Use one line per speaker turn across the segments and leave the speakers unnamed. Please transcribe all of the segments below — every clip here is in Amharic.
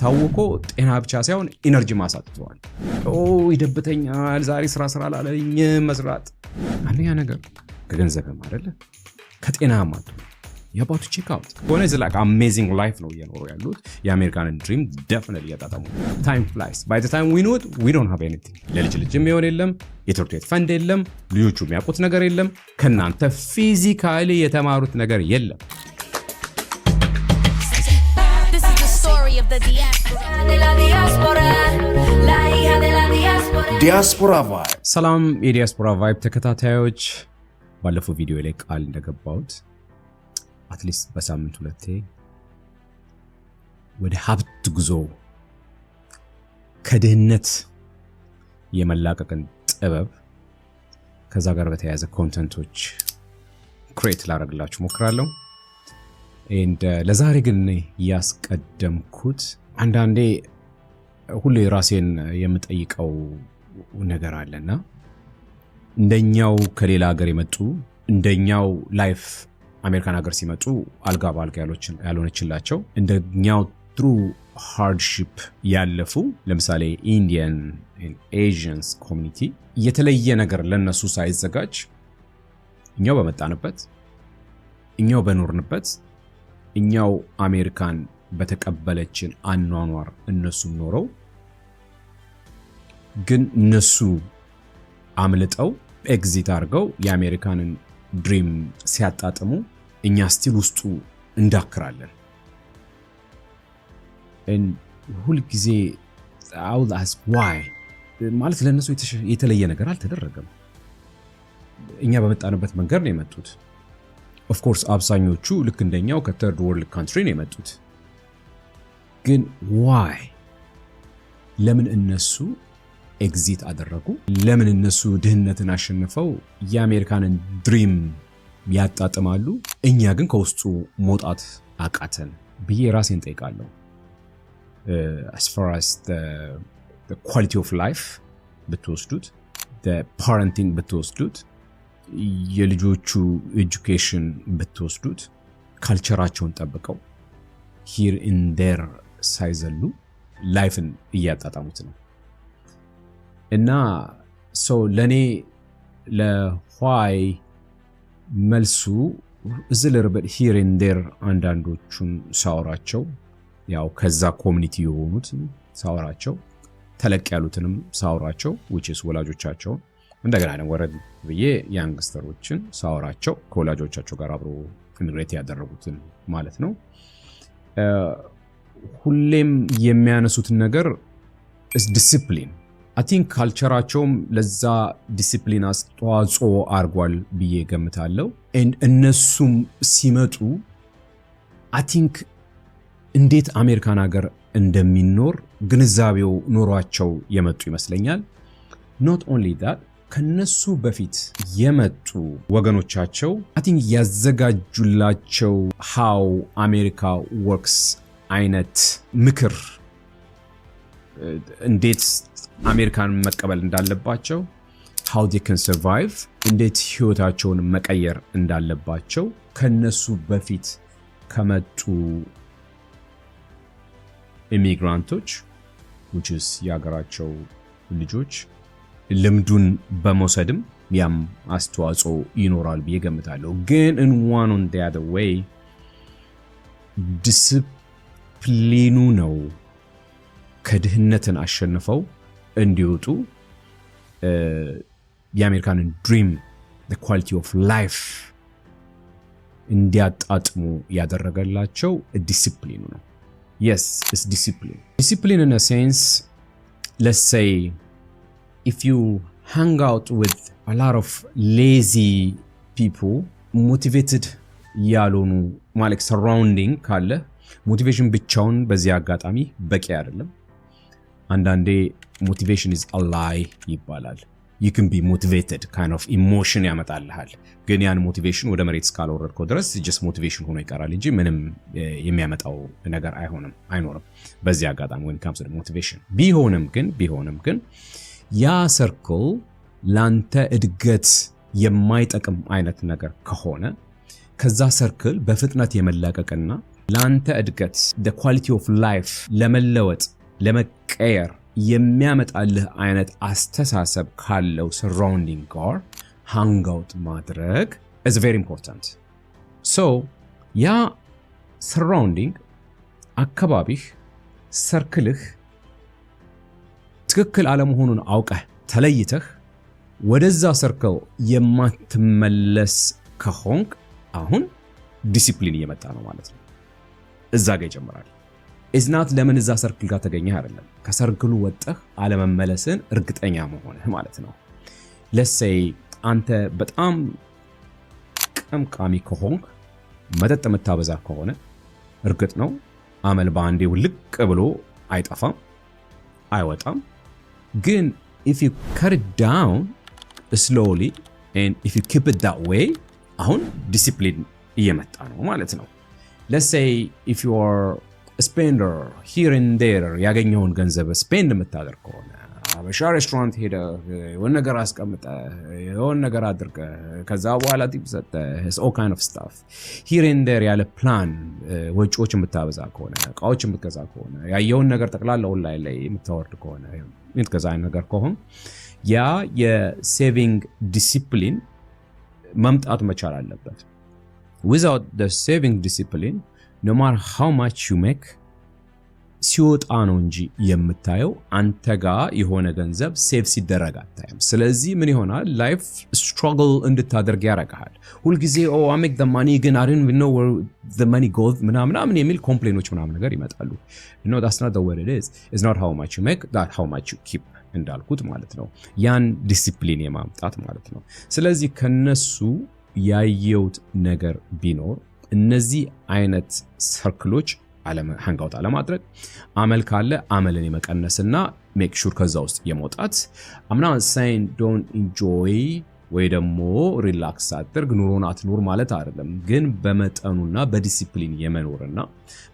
ታውቆ ጤና ብቻ ሳይሆን ኢነርጂ ማሳጥቷል። ይደብተኛል ዛሬ ስራ ላለኝ መስራት አንደኛ ነገር ከገንዘብም አይደለ ከጤናም አጥቶ ያባቱ ቼክ አውት ሆነ ዝላክ አሜዚንግ ላይፍ ነው እየኖሩ ያሉት የአሜሪካን ድሪም definitely ያጣጣሙ time flies by the time we know it we don't have anything ለልጅም ይሆን የለም የትምህርት ቤት ፈንድ የለም ልጆቹ የሚያውቁት ነገር የለም ከናንተ ፊዚካሊ የተማሩት ነገር የለም
ዲያስፖራ ቫይብ
ሰላም የዲያስፖራ ቫይብ ተከታታዮች ባለፈው ቪዲዮ ላይ ቃል እንደገባሁት አትሊስት በሳምንት ሁለቴ ወደ ሀብት ጉዞ ከድህነት የመላቀቅን ጥበብ ከዛ ጋር በተያያዘ ኮንተንቶች ክሬት ላደርግላችሁ ሞክራለሁ and ለዛሬ ግን ያስቀደምኩት አንዳንዴ ሁሌ ራሴን የምጠይቀው ነገር አለና እንደኛው ከሌላ ሀገር የመጡ እንደኛው ላይፍ አሜሪካን ሀገር ሲመጡ አልጋ ባልጋ ያልሆነችላቸው እንደኛው ትሩ ሃርድሺፕ ያለፉ ለምሳሌ ኢንዲያን and Asians community የተለየ ነገር ለነሱ ሳይዘጋጅ እኛው በመጣንበት እኛው በኖርንበት እኛው አሜሪካን በተቀበለችን አኗኗር እነሱ ኖረው ግን እነሱ አምልጠው ኤግዚት አድርገው የአሜሪካንን ድሪም ሲያጣጥሙ እኛ ስቲል ውስጡ እንዳክራለን and ሁሉ ጊዜ I will ask why ማለት ለነሱ የተለየ ነገር አልተደረገም እኛ በመጣንበት መንገድ ነው የመጡት of course አብዛኞቹ ልክ እንደኛው ከthird world country ነው የመጡት ግን why ለምን እነሱ ኤግዚት አደረጉ ለምን እነሱ ድህነትን አሸንፈው የአሜሪካንን ድሪም ያጣጥማሉ እኛ ግን ከውስጡ መውጣት አቃተን ብዬ ራሴን ጠይቃለሁ as far as the quality of life ብትወስዱት the parenting ብትወስዱት የልጆቹ education ብትወስዱት ካልቸራቸውን ጠብቀው here in there ሳይዘሉ ላይፍን እያጣጣሙት ነው እና so ለኔ ለwhy መልሱ ዝልርበት here in there አንዳንዶቹን ሳወራቸው ያው ከዛ ኮሚኒቲ የሆኑት ሳወራቸው ተለቅ ያሉትንም ሳወራቸው which is ወላጆቻቸው እንደገና ደግሞ ወረድ ብዬ ያንግስተሮችን ሳወራቸው ከወላጆቻቸው ጋር አብሮ ኢሚግሬት ያደረጉትን ማለት ነው ሁሌም የሚያነሱት ነገር is discipline I think ካልቸራቸውም ለዛ ዲሲፕሊን አስተዋጽኦ አርጓል ብዬ ገምታለሁ and እነሱም ሲመጡ I think እንዴት አሜሪካን ሀገር እንደሚኖር ግንዛቤው ኖሯቸው የመጡ ይመስለኛል not only that ከነሱ በፊት የመጡ ወገኖቻቸው I think ያዘጋጁላቸው how America works አይነት ምክር እንዴት አሜሪካን መቀበል እንዳለባቸው how they can survive እንዴት ህይወታቸውን መቀየር እንዳለባቸው ከነሱ በፊት ከመጡ ኢሚግራንቶች which is ያገራቸው ልጆች ልምዱን በመውሰድም ያም አስተዋጽኦ ይኖራል ብዬ ገምታለሁ ግን in one on the other way ዲሲፕሊኑ ነው ከድህነትን አሸንፈው እንዲወጡ የአሜሪካንን ድሪም the quality of life እንዲያጣጥሙ ያደረገላቸው ዲሲፕሊኑ ነው yes it's discipline in a sense let's say if you hang out with a lot of lazy people motivated ያልሆኑ ማለት surrounding ካለ ሞቲቬሽን ብቻውን በዚህ አጋጣሚ በቂ አይደለም አንዳንዴ motivation is a lie ይባላል you can be motivated kind of emotion ያመጣልሃል ግን ያን ሞቲቬሽን ወደ መሬት እስካልወረድከው ድረስ just motivation ሆኖ ይቀራል እንጂ ምንም የሚያመጣው ነገር አይኖርም በዚህ አጋጣሚ when it comes to motivation ቢሆንም ግን ያ ሰርክል ላንተ እድገት የማይጠቅም አይነት ነገር ከሆነ ከዛ ሰርክል በፍጥነት የመላቀቅና ላንተ እድገት the quality of life ለመለወጥ ለመቀየር የሚያመጣልህ አይነት አስተሳሰብ ካለው surrounding ጋር hang out ማድረግ is very important. so ያ surrounding አካባቢህ ሰርክልህ ትክክል አለመሆኑን አውቀህ ተለይተህ ወደዛ ሰርክል የማትመለስ ከሆንክ አሁን ዲሲፕሊን እየመጣ ነው ማለት ነው። እዛ ጋር ይጀምራል። ኢዝናት ለምን እዛ ሰርክል ጋር ተገኘህ አይደለም፣ ከሰርክሉ ወጥተህ አለመመለስን እርግጠኛ መሆንህ ማለት ነው። ለሴይ አንተ በጣም ቀምቃሚ ከሆንክ መጠጥ የምታበዛ ከሆነ እርግጥ ነው አመል በአንዴ ውልቅ ብሎ አይጠፋም አይወጣም። ግን if you cut it down slowly and if you keep it that way አሁን ዲሲፕሊን እየመጣ ነው ማለት ነው። let's say if you are a spender here and there ያገኘውን ገንዘብ ስፔንድ የምታደርግ ከሆነ አበሻ ሬስቶራንት ሄደ የሆነ ነገር አስቀምጠ የሆነ ነገር አድርገ ከዛ በኋላ ቲፕ ሰጠ all kind of stuff here and there ያለ ፕላን ወጪዎች የምታበዛ ከሆነ እቃዎች የምትገዛ ከሆነ ያየውን ነገር ጠቅላላ ኦንላይን ላይ የምታወርድ ከሆነ የምትገዛ ነገር ከሆነ ያ የሴቪንግ ዲሲፕሊን መምጣት መቻል አለበት። without the saving discipline no matter how much you make ሲወጣ ነው እንጂ የምታየው አንተ ጋር የሆነ ገንዘብ ሴቭ ሲደረግ አታይም። ስለዚህ ምን ይሆናል ላይፍ ስትራግል እንድታደርግ ያረጋል። ሁሉ ጊዜ I make the money ግን I didn't know where the money goes ምናምን የሚል ኮምፕሌኖች ምናምን ነገር ይመጣሉ። no that's not the way it is. It's not how much you make, that how much you keep እንዳልኩት ማለት ነው። ያን ዲሲፕሊን የማምጣት ማለት ነው። ስለዚህ ከነሱ ያየውት ነገር ቢኖር እነዚህ አይነት ሰርክሎች ሃንጋውት አለማድረግ፣ አመል ካለ አመልን የመቀነስና ሜክ ሹር ከዛ ውስጥ የመውጣት I'm not saying don't enjoy ወይ ደግሞ ሪላክስ አድርግ ኑሮን አትኑር ማለት አይደለም። ግን በመጠኑና በዲሲፕሊን የመኖርና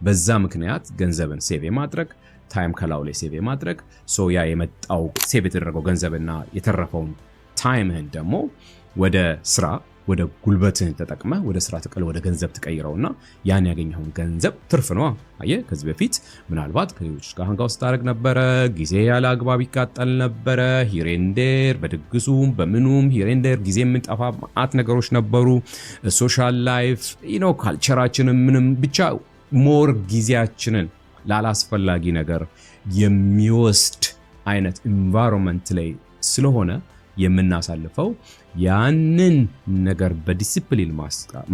በዛ ምክንያት ገንዘብን ሴቭ የማድረግ ታይም ከላው ላይ ሴቭ የማድረግ ያ የመጣው ሴቭ የተደረገው ገንዘብና የተረፈውን ታይምህን ደግሞ ወደ ስራ ወደ ጉልበትህን ተጠቅመህ ወደ ስራ ተቀል ወደ ገንዘብ ተቀይረውና ያን ያገኘውን ገንዘብ ትርፍ ነው። አየህ ከዚህ በፊት ምናልባት ከሌሎች ጋር ሃንጋው ስታደርግ ነበረ፣ ጊዜ ያለ አግባብ ይቃጠል ነበረ፣ ሂሬንዴር በድግሱም በምኑም ሂሬንዴር ጊዜ የምንጠፋ ማአት ነገሮች ነበሩ። ሶሻል ላይፍ ካልቸራችንን ምንም ብቻ ሞር ጊዜያችንን ላላስፈላጊ ነገር የሚወስድ አይነት ኢንቫይሮንመንት ላይ ስለሆነ የምናሳልፈው ያንን ነገር በዲሲፕሊን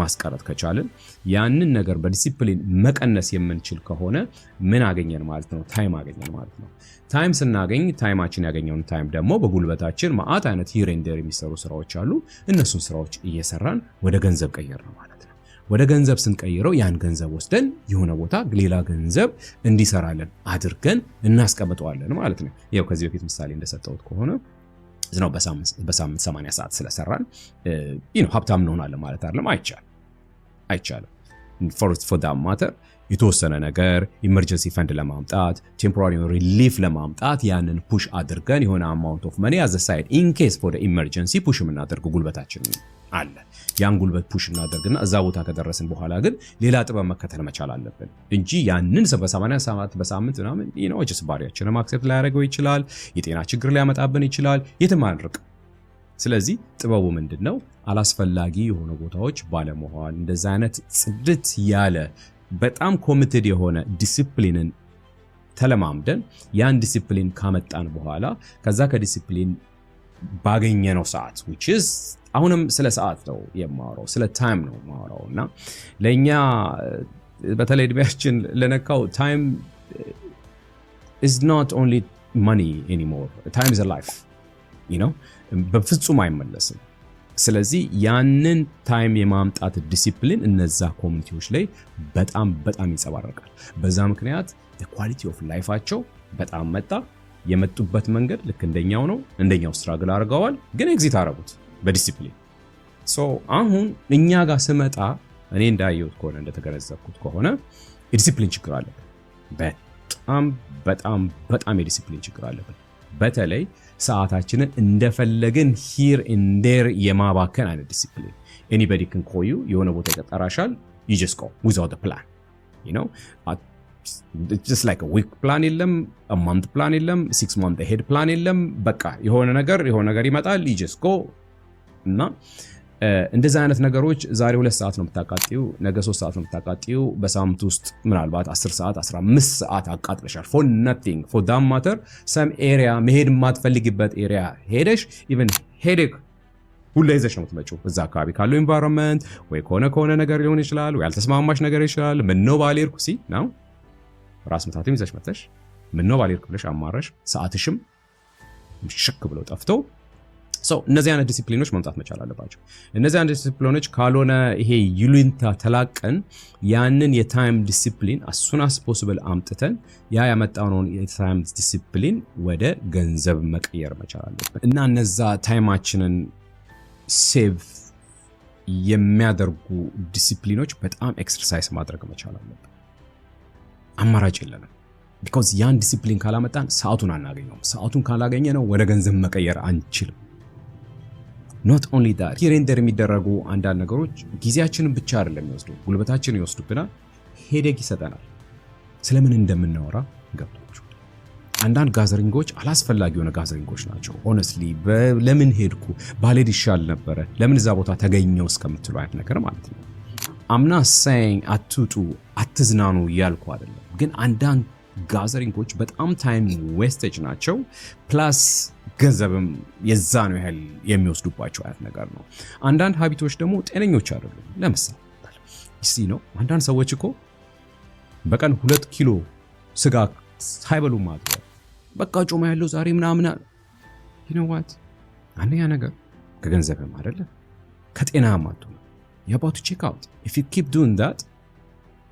ማስቀረት ከቻልን ያንን ነገር በዲሲፕሊን መቀነስ የምንችል ከሆነ ምን አገኘን ማለት ነው? ታይም አገኘን ማለት ነው። ታይም ስናገኝ ታይማችን ያገኘውን ታይም ደግሞ በጉልበታችን ማአት አይነት ሂሬንደር የሚሰሩ ስራዎች አሉ። እነሱን ስራዎች እየሰራን ወደ ገንዘብ ቀየር ነው ማለት ነው። ወደ ገንዘብ ስንቀይረው ያን ገንዘብ ወስደን የሆነ ቦታ ሌላ ገንዘብ እንዲሰራለን አድርገን እናስቀምጠዋለን ማለት ነው። ያው ከዚህ በፊት ምሳሌ እንደሰጠሁት ከሆነ ነው በሳምንት 80 ሰዓት ስለሰራን ሀብታም እንሆናለን ማለት አይደለም። አይቻልም። for that matter የተወሰነ ነገር ኢመርጀንሲ ፈንድ ለማምጣት ቴምፖራሪ ሪሊፍ ለማምጣት ያንን ፑሽ አድርገን የሆነ አማውንት ኦፍ መኒ as a side in case for the emergency ፑሽ የምናደርገው ጉልበታችን አለ። ያን ጉልበት ፑሽ እናደርግና እዛ ቦታ ከደረስን በኋላ ግን ሌላ ጥበብ መከተል መቻል አለብን እንጂ ያንን በ80 ሰዓት በሳምንት ምናምን ጀስ ባሪያችንን ማክሰፕት ላያደርገው ይችላል። የጤና ችግር ሊያመጣብን ይችላል። የትም አንርቅ። ስለዚህ ጥበቡ ምንድነው? አላስፈላጊ የሆነ ቦታዎች ባለመሆን እንደዛ አይነት ጽድት ያለ በጣም ኮሚትድ የሆነ ዲሲፕሊንን ተለማምደን ያን ዲሲፕሊን ካመጣን በኋላ ከዛ ከዲሲፕሊን ባገኘነው ሰዓት which is አሁንም ስለ ሰዓት ነው የማወራው፣ ስለ ታይም ነው የማወራውና ለኛ በተለይ እድሜያችን ለነካው ታይም is not only money anymore. Time is a life. በፍጹም አይመለስም። ስለዚህ ያንን ታይም የማምጣት ዲሲፕሊን እነዛ ኮሚኒቲዎች ላይ በጣም ይንጸባረቃል። በዛ ምክንያት ኳሊቲ ኦፍ ላይፋቸው በጣም መጣ። የመጡበት መንገድ ልክ እንደኛው ነው። እንደኛው ስትራግል አድርገዋል፣ ግን ኤግዚት አደረጉት በዲሲፕሊን። አሁን እኛ ጋር ስመጣ እኔ እንዳየሁት ከሆነ እንደተገነዘብኩት ከሆነ የዲሲፕሊን ችግር አለበት። በጣም የዲሲፕሊን ችግር አለበት። በተለይ ሰዓታችንን እንደፈለግን ሂር ኤንድ ዴር የማባከን አይነት ዲሲፕሊን። ኤኒባዲ ካን ኮል ዩ የሆነ ቦታ ይቀጠራሻል፣ you just go without a plan you know it's just like a week plan የለም a month plan የለም 6 month ahead plan የለም በቃ የሆነ ነገር ይመጣል you just go እና እንደዛ አይነት ነገሮች ዛሬ 2 ሰዓት ነው የምታቃጥዩ ነገ 3 ሰዓት ነው የምታቃጥዩ በሳምንት ውስጥ ምናልባት 10 ሰዓት 15 ሰዓት አቃጥለሻል for nothing for that matter some area መሄድ የማትፈልጊበት area ሄደሽ even headache ሁሉ ይዘሽ ነው የምትመጪው እዛ አካባቢ ካለው environment ወይ ከሆነ ነገር ሊሆን ይችላል ወይ ያልተስማማሽ ነገር ይችላል ምን ነው ባሌርኩ ነው ራስ ምታትም ይዘሽ መጥተሽ ምን ነው ባሌርኩ ብለሽ አማረሽ ሰዓትሽም ምሽክ ብሎ ጠፍቶ እነዚህ አይነት ዲሲፕሊኖች መምጣት መቻል አለባቸው እነዚህ አይነት ዲሲፕሊኖች ካልሆነ ይሄ ይሉንታ ተላቀን ያንን የታይም ዲሲፕሊን as soon as possible አምጥተን ያመጣውን የታይም ዲሲፕሊን ወደ ገንዘብ መቀየር መቻል አለበት እና እነዛ ታይማችንን ሴቭ የሚያደርጉ ዲሲፕሊኖች በጣም ኤክሰርሳይዝ ማድረግ መቻል አለበት አማራጭ የለንም because ያን ዲሲፕሊን ካላመጣን ሰዓቱን አናገኘውም ሰዓቱን ካላገኘ ነው ወደ ገንዘብ መቀየር አንችልም not only that here and there የሚደረጉ አንዳንድ ነገሮች ጊዜያችንን ብቻ አይደለም የሚወስዱ ጉልበታችንን ይወስዱብናል ሄዴክ ይሰጠናል ስለምን እንደምናወራ ገብቷችሁ አንዳንድ ጋዘሪንጎች አላስፈላጊ የሆነ ጋዘሪንጎች ናቸው honestly ለምን ሄድኩ ባሌድ ይሻል ነበር ለምን እዛ ቦታ ተገኘው እስከምትሉ አይነት ነገር ማለት ነው I'm not saying አትውጡ አትዝናኑ ያልኩ አይደለም ግን አንዳንድ ጋዘሪንጎች በጣም ታይም ዌስቴጅ ናቸው ፕላስ ገንዘብም የዛ ነው ያህል የሚወስዱባቸው አይነት ነገር ነው አንዳንድ ሀቢቶች ደግሞ ጤነኞች አይደሉም ለምሳሌ ነው አንዳንድ ሰዎች እኮ በቀን 2 ኪሎ ስጋ ሳይበሉ ማጥዋት በቃ ጮማ ያለው ዛሬ ምናምን you know what አንደኛ ነገር ከገንዘብም አይደለ ከጤናም አጥቶ you have to check out if you keep doing that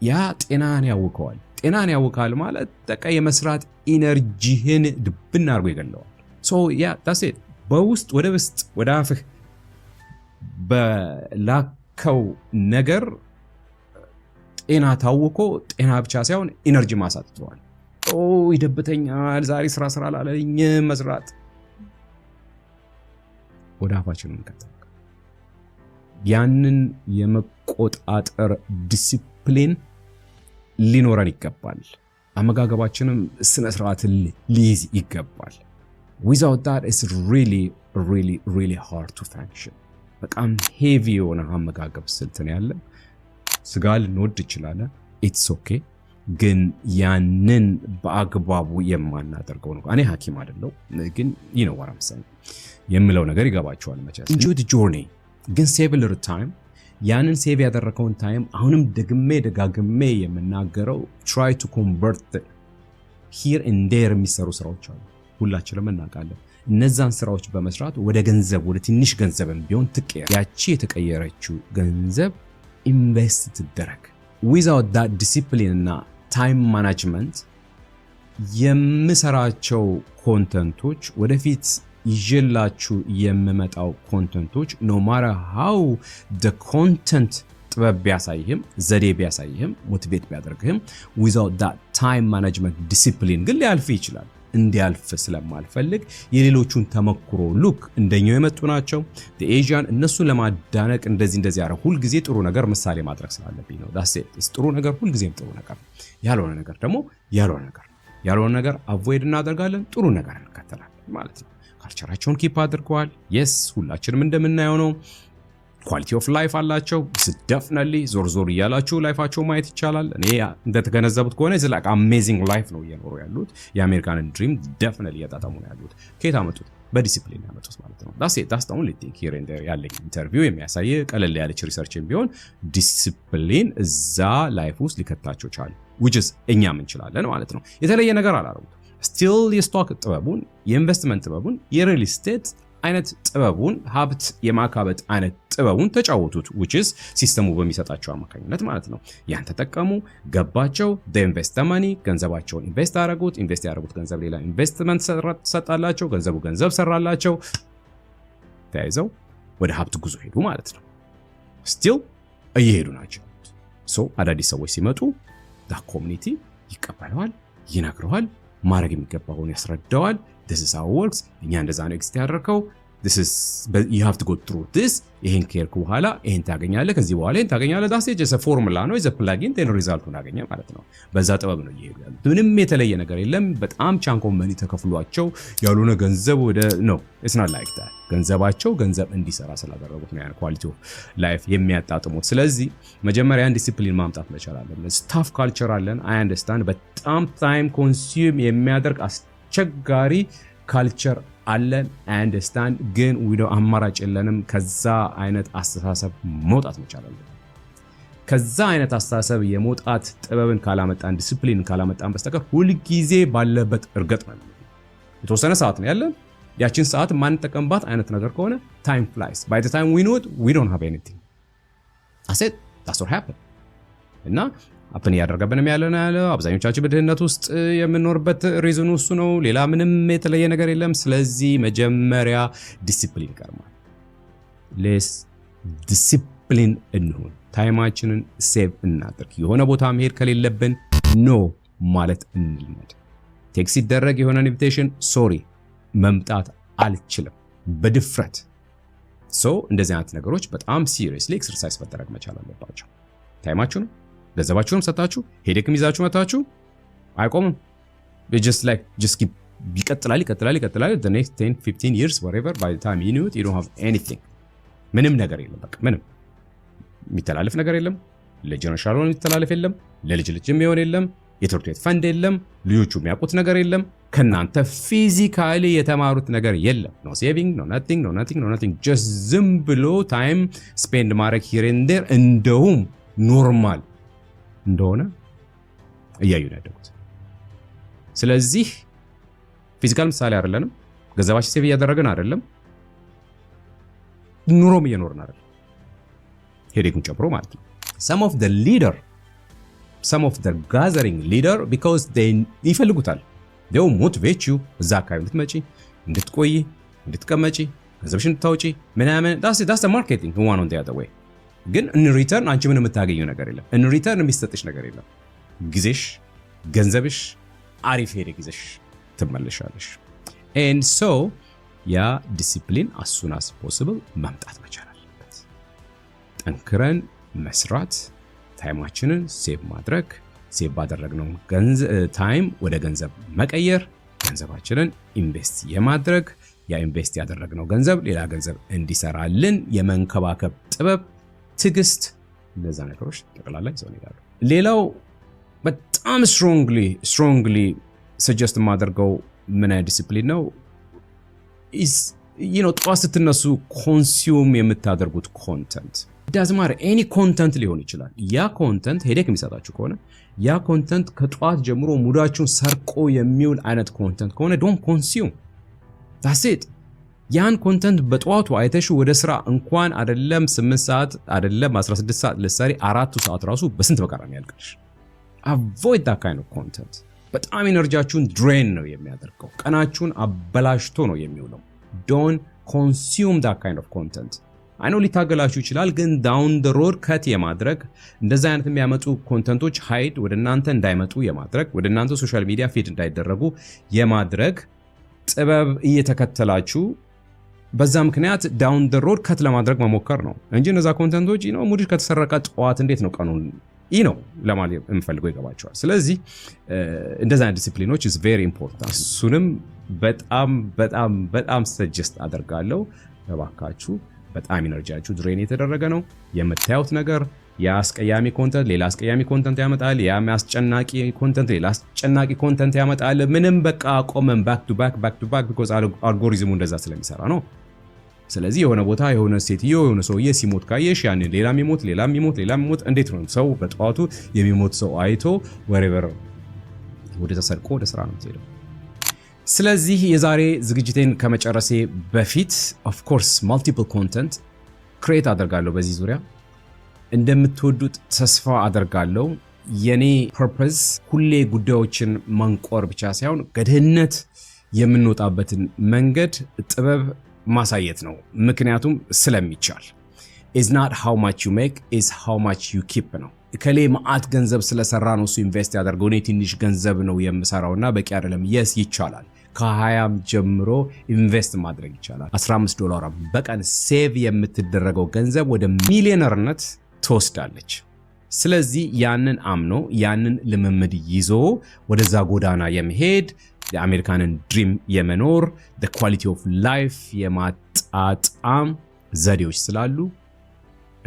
ያ ጤናን ያውካል ማለት በቃ የመስራት ኢነርጂህን ድብና አርጎ ይገለዋል so yeah that's it በውስጥ ወደ አፍህ በላከው ነገር ጤና ታውቆ ጤና ብቻ ሳይሆን ኢነርጂ ማሳጥቷል ይደብተኛል ዛሬ ስራ ላለኝ መስራት ወደ አፋችን እንከተል ያንን የመቆጣጠር ዲሲፕሊን ሊኖረን ይገባል አመጋገባችንም ስነ ስርዓት ሊይዝ ይገባል without that it's really hard to function በጣም heavy የሆነ አመጋገብ ስልት ነው ያለ ስጋ ልንወድ ይችላል it's okay ግን ያንን በአግባቡ የማናደርገው ነው እኔ ሐኪም አይደለም ግን you know what I'm saying የምለው ነገር ይገባችኋል መቼስ enjoy the journey ግን save a little time ያንን ሴቭ ያደረከውን ታይም አሁንም ደጋግሜ የምናገረው try to convert here and there የሚሰሩ ስራዎች አሉ ሁላችንም እናውቃለን እነዛን ስራዎች በመስራት ወደ ገንዘብ ወደ ትንሽ ገንዘብም ቢሆን ትቀየር ያቺ የተቀየረችው ገንዘብ ኢንቨስት ትደረግ without that discipline እና time management የምሰራቸው ኮንተንቶች ወደፊት ይጀላችሁ የምመጣው ኮንተንቶች no matter how the content ጥበብ ቢያሳይህም ዘዴ ቢያሳይህም ሞቲቬት ቢያደርግህም without that time management discipline ግን ሊያልፍ ይችላል እንዲያልፍ ስለማልፈልግ የሌሎቹን ተመክሮ ሉክ እንደኛው የመጡ ናቸው the Asian እነሱን ለማዳነቅ እንደዚህ ያረው ሁሉ ጊዜ ጥሩ ነገር ምሳሌ ማድረግ ስላለብኝ ነው that's it ጥሩ ነገር ሁሉ ጊዜም ጥሩ ነገር ያልሆነ ነገር ደግሞ ያልሆነ ነገር avoid እናደርጋለን ጥሩ ነገር እንከተላለን ማለት ነው ካልቸራቸውን ኪፕ አድርገዋል yes ሁላችንም እንደምናየው ነው ኳሊቲ ኦፍ ላይፍ አላቸው definitely ዞር ይያላችሁ ላይፋቸው ማየት ይቻላል እኔ እንደተገነዘቡት ከሆነ it's like amazing life ነው እየኖሩ ያሉት የአሜሪካን ድሪም definitely ያጣጣሙ ነው ያሉት ከየት አመጡት በዲሲፕሊን ያመጡት ማለት ነው that's the only thing here and there ያለኝ ኢንተርቪው የሚያሳይ ቀለል ያለች ሪሰርችን ቢሆን ዲሲፕሊን እዛ ላይፍ ውስጥ ሊከታቸው ቻለ which is እኛም እንችላለን ማለት ነው የተለየ ነገር አላረጉት still የስቶክ ጥበቡን የኢንቨስትመንት ጥበቡን የሪል ስቴት አይነት ጥበቡን ሀብት የማካበት አይነት ጥበቡን ተጫወቱት which is ሲስተሙ በሚሰጣቸው አማካኝነት ማለት ነው ያን ተጠቀሙ ገባቸው they invest the money ገንዘባቸውን ኢንቨስት ያደረጉት ገንዘብ ሌላ ኢንቨስትመንት ሰጣላቸው ገንዘብ ሰራላቸው ተያይዘው ወደ ሀብት ጉዞ ሄዱ ማለት ነው still እየሄዱ ናቸው so አዳዲስ ሰዎች ሲመጡ that community ይቀበላል ይነግረዋል ማድረግ የሚገባውን ያስረዳዋል this is how it works እኛ እንደዛ ነው ኤክስት ያደረከው you have to go through this ይሄን ከርኩ በኋላ ይሄን ታገኛለህ ከዚህ በኋላ ይሄን ታገኛለህ that's just a formula ነው is a plugin then ሪዛልቱን አገኘ ማለት ነው በዛ ጥበብ ነው ይሄዱ ያለው ምንም የተለየ ነገር የለም በጣም ቻንኮ መኒ ተከፍሏቸው ያሉነ ገንዘብ ወደ ነው it's not like that ገንዘባቸው ገንዘብ እንዲሰራ ስላደረጉት ነው ያን ኳሊቲ ኦፍ ላይፍ የሚያጣጥሙት ስለዚህ መጀመሪያ ዲሲፕሊን ማምጣት መቻል አለብን ስታፍ ካልቸር አለን I understand በጣም ታይም ኮንሱም የሚያደርግ አስቸጋሪ ካልቸር አለን I understand ግን ዊዶ አማራጭ የለንም ከዛ አይነት አስተሳሰብ መውጣት መቻል አለብን ከዛ አይነት አስተሳሰብ የመውጣት ጥበብን ካላመጣን ዲሲፕሊን ካላመጣን በስተቀር ሁሉ ጊዜ ባለበት እርገጥ ነው የተወሰነ ሰዓት ነው ያለን ያቺን ሰዓት ማንጠቀምባት አይነት ነገር ከሆነ time flies by the time we know it we don't have anything that's what happened እና አፕን ያደረገብንም ያለው አብዛኞቻችን በድህነት ውስጥ የምንኖርበት ሪዝኑ እሱ ነው ሌላ ምንም የተለየ ነገር የለም ስለዚህ መጀመሪያ ዲሲፕሊን ይቀርማል ሌስ ዲሲፕሊን እንሁን ታይማችንን ሴቭ እናድርግ የሆነ ቦታ መሄድ ከሌለብን ኖ ማለት እንልመድ ቴክስ ሲደረግ የሆነ ኢንቪቴሽን ሶሪ መምጣት አልችልም በድፍረት እንደዚህ አይነት ነገሮች በጣም ሲሪየስሊ ኤክሰርሳይዝ መደረግ መቻል አለባቸው ታይማችሁን ገንዘባችሁንም ሰጣችሁ ሄደክም ይዛችሁ መጣችሁ አይቆምም just keep ይቀጥላል the next 10 15 years whatever by the time you know it you don't have anything ምንም ነገር የለም በቃ ምንም የሚተላለፍ ነገር የለም ለጀነራል የሚተላለፍ የለም ለልጅ ልጅም ይሆን የለም የትምህርት ቤት ፈንድ የለም ልጆቹ የሚያውቁት ነገር የለም ከናንተ ፊዚካሊ የተማሩት ነገር የለም no saving no nothing just ዝም ብሎ ታይም ስፔንድ ማድረግ here and there እንደውም ኖርማል እንደሆነ እያዩ ነው ያደጉት ስለዚህ ፊዚካል ምሳሌ አይደለንም ገንዘባችን ሴቭ እያደረግን አይደለም ኑሮም እየኖርን አይደለም ሄዴኩን ጨምሮ ማለት ነው some of the gathering leader because they ይፈልጉታል they will motivate you እዛ አካባቢ እንድትመጪ እንድትቆይ እንድትቀመጪ ገንዘብሽን እንድታውጪ ምናምን that's the marketing one on the other way ግን in return አንቺ ምንም የምታገኘው ነገር የለም in return የሚሰጥሽ ነገር የለም ጊዜሽ ገንዘብሽ አሪፍ ሄደ ጊዜሽ ትመለሻለሽ and so ያ ዲሲፕሊን as soon as possible ማምጣት መቻል አለበት ጠንክረን መስራት ታይማችንን ሴቭ ማድረግ ሴቭ ባደረግነው ታይም ወደ ገንዘብ መቀየር ገንዘባችንን ኢንቨስት የማድረግ ያ ኢንቨስት ያደረግነው ገንዘብ ሌላ ገንዘብ እንዲሰራልን የመንከባከብ ጥበብ ትግስት እነዛ ነገሮች ተቀላላይ ሰው ይላሉ ሌላው በጣም strongly suggest ማድረገው ምን አይነት ዲሲፕሊን ነው is ጠዋት ስትነሱ ኮንሱም የምታደርጉት ኮንተንት doesn't matter any content ሊሆን ይችላል ያ ኮንተንት ሄደክ የሚሰጣችሁ ከሆነ ያ ኮንተንት ከጧት ጀምሮ ሙዳችሁን ሰርቆ የሚውል አይነት ኮንተንት ከሆነ don't consume that's it ያን ኮንተንት በጧቱ አይተሽ ወደ ስራ እንኳን አይደለም 8 ሰዓት አይደለም 16 ሰዓት ለሳሪ 4 ሰዓት ራሱ በስንት በቀራም ያልቅልሽ avoid that kind of content በጣም ኢነርጂያችሁን ድሬን ነው የሚያደርገው ቀናችሁን አበላሽቶ ነው የሚውለው don't consume that kind of content I know ሊታገላችሁ ይችላል ግን down the road cut የማድረግ እንደዛ አይነት የሚያመጡ ኮንተንቶች ሃይድ ወደናንተ እንዳይመጡ የማድረግ ወደናንተ ሶሻል ሚዲያ ፊድ እንዳይደረጉ የማድረግ ጥበብ እየተከተላችሁ በዛ ምክንያት down the road cut ለማድረግ መሞከር ነው እንጂ እነዛ ኮንተንቶች ሙዲሽ ከተሰረቀ ጧት እንዴት ነው ቀኑን ነው ለማለት እንፈልገው ይገባቸዋል ስለዚህ እንደዛ አይነት ዲሲፕሊኖች is very important እሱንም በጣም ሰጀስት አደርጋለሁ ተባካችሁ በጣም ኢነርጂያችሁ ድሬን የተደረገ ነው የምታዩት ነገር ያስቀያሚ ኮንተንት ሌላ አስቀያሚ ኮንተንት ያመጣል ያስጨናቂ ኮንተንት ሌላ አስጨናቂ ኮንተንት ያመጣል ምንም በቃ ቆመን back to back because አልጎሪዝሙ እንደዛ ስለሚሰራ ነው ስለዚህ የሆነ ቦታ የሆነ ሴትዮ የሆነ ሰውዬ ሲሞት ካየሽ ያን ሌላ የሚሞት እንዴት ነው ሰው በጧቱ የሚሞት ሰው አይቶ wherever ወደ ተሰርቆ ወደ ስራ ነው የምትሄደው ስለዚህ የዛሬ ዝግጅቴን ከመጨረሴ በፊት of course multiple content create አደርጋለሁ በዚህ ዙሪያ እንደምትወዱት ተስፋ አደርጋለሁ የኔ purpose ሁሌ ጉዳዮችን ማንቆር ብቻ ሳይሆን ከድህነት የምንወጣበትን መንገድ ጥበብ ማሳየት ነው ምክንያቱም ስለሚቻል is not how much you make is how much you keep ነው ከሌ ማአት ገንዘብ ስለሰራ ነው እሱ ኢንቨስት ያደርገው እኔ ትንሽ ገንዘብ ነው የምሰራውና በቂ አይደለም yes ይቻላል ከ20 ጀምሮ ኢንቨስት ማድረግ ይቻላል። $15 በቀን ሴቭ የምትደረገው ገንዘብ ወደ ሚሊዮነርነት ትወስዳለች። ስለዚህ ያንን አምኖ ያንን ልምምድ ይዞ ወደዛ ጎዳና የመሄድ የአሜሪካንን ድሪም የመኖር the quality of life የማጣጣም ዘዴዎች ስላሉ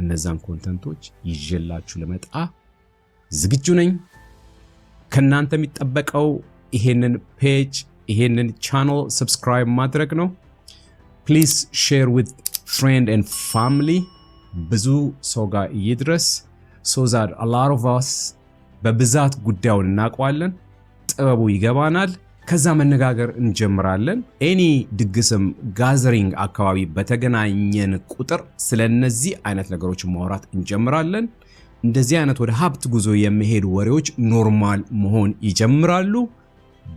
እነዛን ኮንተንቶች ይዤላችሁ ልመጣ ዝግጁ ነኝ። ከናንተ የሚጠበቀው ይሄንን ፔጅ ይሄንን ቻናል ሰብስክራይብ ማድረግ ነው። ፕሊዝ ሼር with friend and family ብዙ ሰው ጋር ይድረስ so that a lot of us በብዛት ጉዳዩን እናውቀዋለን፣ ጥበቡ ይገባናል፣ ከዛ መነጋገር እንጀምራለን። ኤኒ ድግስም ጋዘሪንግ አካባቢ በተገናኘን ቁጥር ስለነዚህ አይነት ነገሮች ማውራት እንጀምራለን። እንደዚህ አይነት ወደ ሀብት ጉዞ የሚሄዱ ወሬዎች ኖርማል መሆን ይጀምራሉ።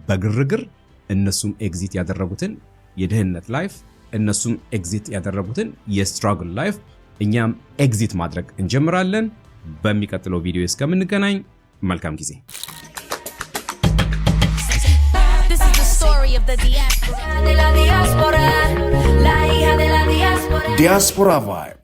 በግርግር እነሱም ኤግዚት ያደረጉትን የድህነት ላይፍ፣ እነሱም ኤግዚት ያደረጉትን የስትራግል ላይፍ እኛም ኤግዚት ማድረግ እንጀምራለን። በሚቀጥለው ቪዲዮ እስከምንገናኝ መልካም ጊዜ።
Diaspora Vibe